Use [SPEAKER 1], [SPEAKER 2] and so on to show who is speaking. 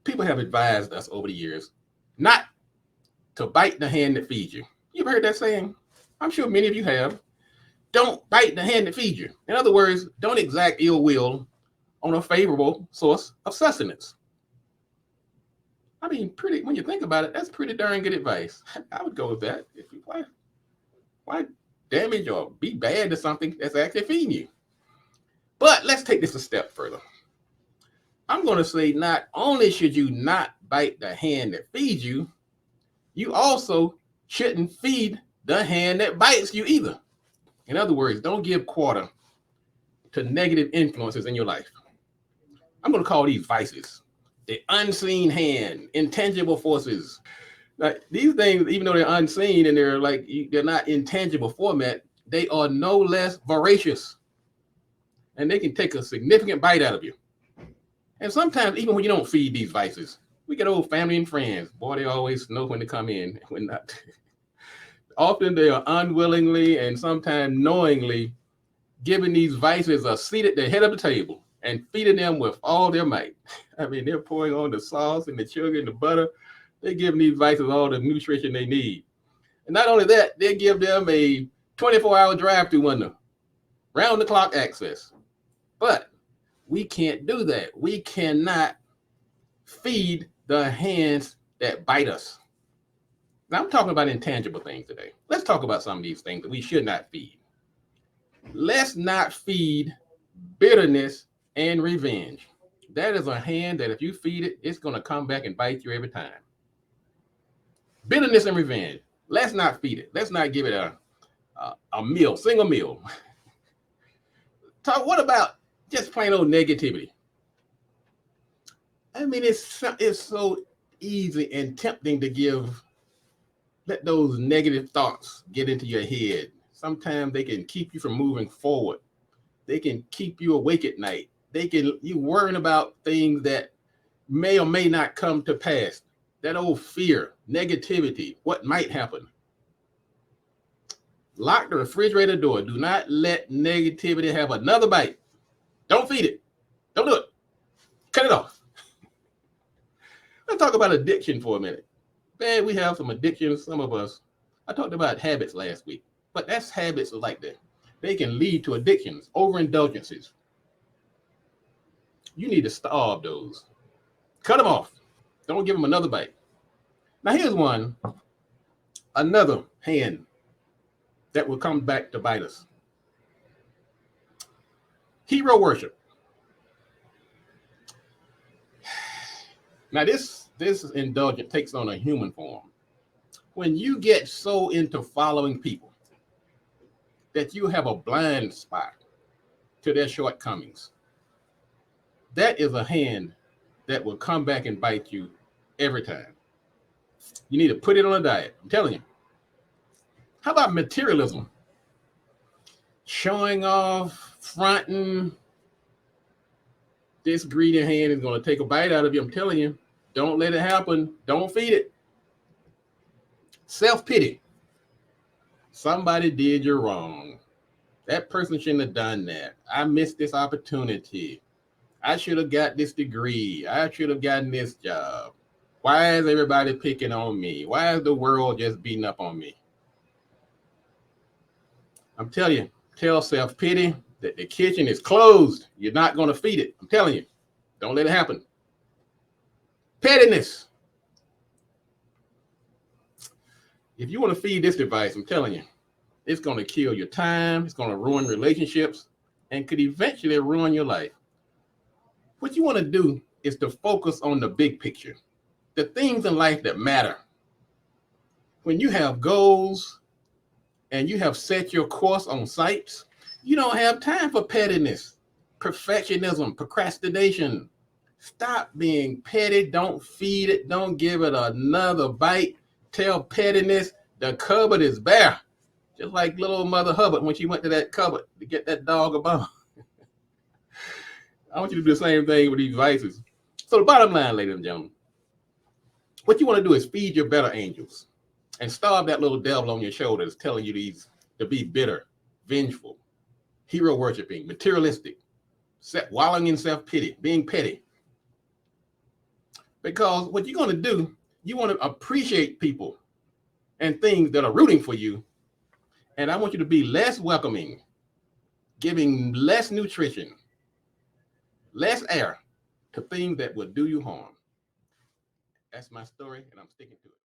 [SPEAKER 1] People have advised us over the years not to bite the hand that feeds you. You've heard that saying? I'm sure many of you have. Don't bite the hand that feeds you. In other words, don't exact ill will on a favorable source of sustenance. I mean, pretty when you think about it, that's pretty darn good advice. I would go with that. Why damage or be bad to something that's actually feeding you? But let's take this a step further. I'm going to say not only should you not bite the hand that feeds you, you also shouldn't feed the hand that bites you either. In other words, don't give quarter to negative influences in your life. I'm going to call these vices. The unseen hand, intangible forces. Now, these things, even though they're unseen and they're not intangible format, they are no less voracious. And they can take a significant bite out of you. And sometimes, even when you don't feed these vices, we get old family and friends. Boy, they always know when to come in, when not. Often they are unwillingly and sometimes knowingly giving these vices a seat at the head of the table and feeding them with all their might. I mean, they're pouring on the sauce and the sugar and the butter. They're giving these vices all the nutrition they need. And not only that, they give them a 24-hour drive-through window, round-the-clock access. But we can't do that. We cannot feed the hands that bite us. Now, I'm talking about intangible things today. Let's talk about some of these things that we should not feed. Let's not feed bitterness and revenge. That is a hand that if you feed it, it's going to come back and bite you every time. Bitterness and revenge. Let's not feed it. Let's not give it a meal, single meal. What about just plain old negativity? I mean, it's so easy and tempting to let those negative thoughts get into your head. Sometimes they can keep you from moving forward. They can keep you awake at night. You worrying about things that may or may not come to pass. That old fear, negativity, what might happen. Lock the refrigerator door. Do not let negativity have another bite. Don't feed it. Don't do it. Cut it off. Let's talk about addiction for a minute. Man, we have some addictions, some of us. I talked about habits last week, but that's habits like that. They can lead to addictions, overindulgences. You need to starve those. Cut them off. Don't give them another bite. Now here's another hand that will come back to bite us. Hero worship. Now this indulgence takes on a human form. When you get so into following people that you have a blind spot to their shortcomings, that is a hand that will come back and bite you every time. You need to put it on a diet. I'm telling you. How about materialism? Showing off, fronting. This greedy hand is going to take a bite out of you. I'm telling you. Don't let it happen. Don't feed it. Self-pity. Somebody did you wrong. That person shouldn't have done that. I missed this opportunity. I should have got this degree. I should have gotten this job. Why is everybody picking on me? Why is the world just beating up on me? I'm telling you, tell self-pity that the kitchen is closed. You're not going to feed it. I'm telling you. Don't let it happen. Pettiness. If you want to feed this device, I'm telling you, it's going to kill your time. It's going to ruin relationships and could eventually ruin your life. What you want to do is to focus on the big picture, the things in life that matter. When you have goals and you have set your course on sights, you don't have time for pettiness, perfectionism, procrastination. Stop being petty. Don't feed it. Don't give it another bite. Tell pettiness the cupboard is bare. Just like little Mother Hubbard when she went to that cupboard to get that dog a bone. I want you to do the same thing with these vices. So the bottom line, ladies and gentlemen, what you want to do is feed your better angels and starve that little devil on your shoulder that's telling you to be bitter, vengeful, hero worshiping, materialistic, wallowing in self-pity, being petty. Because what you're going to do, you want to appreciate people and things that are rooting for you. And I want you to be less welcoming, giving less nutrition, less air to things that will do you harm. That's my story, and I'm sticking to it.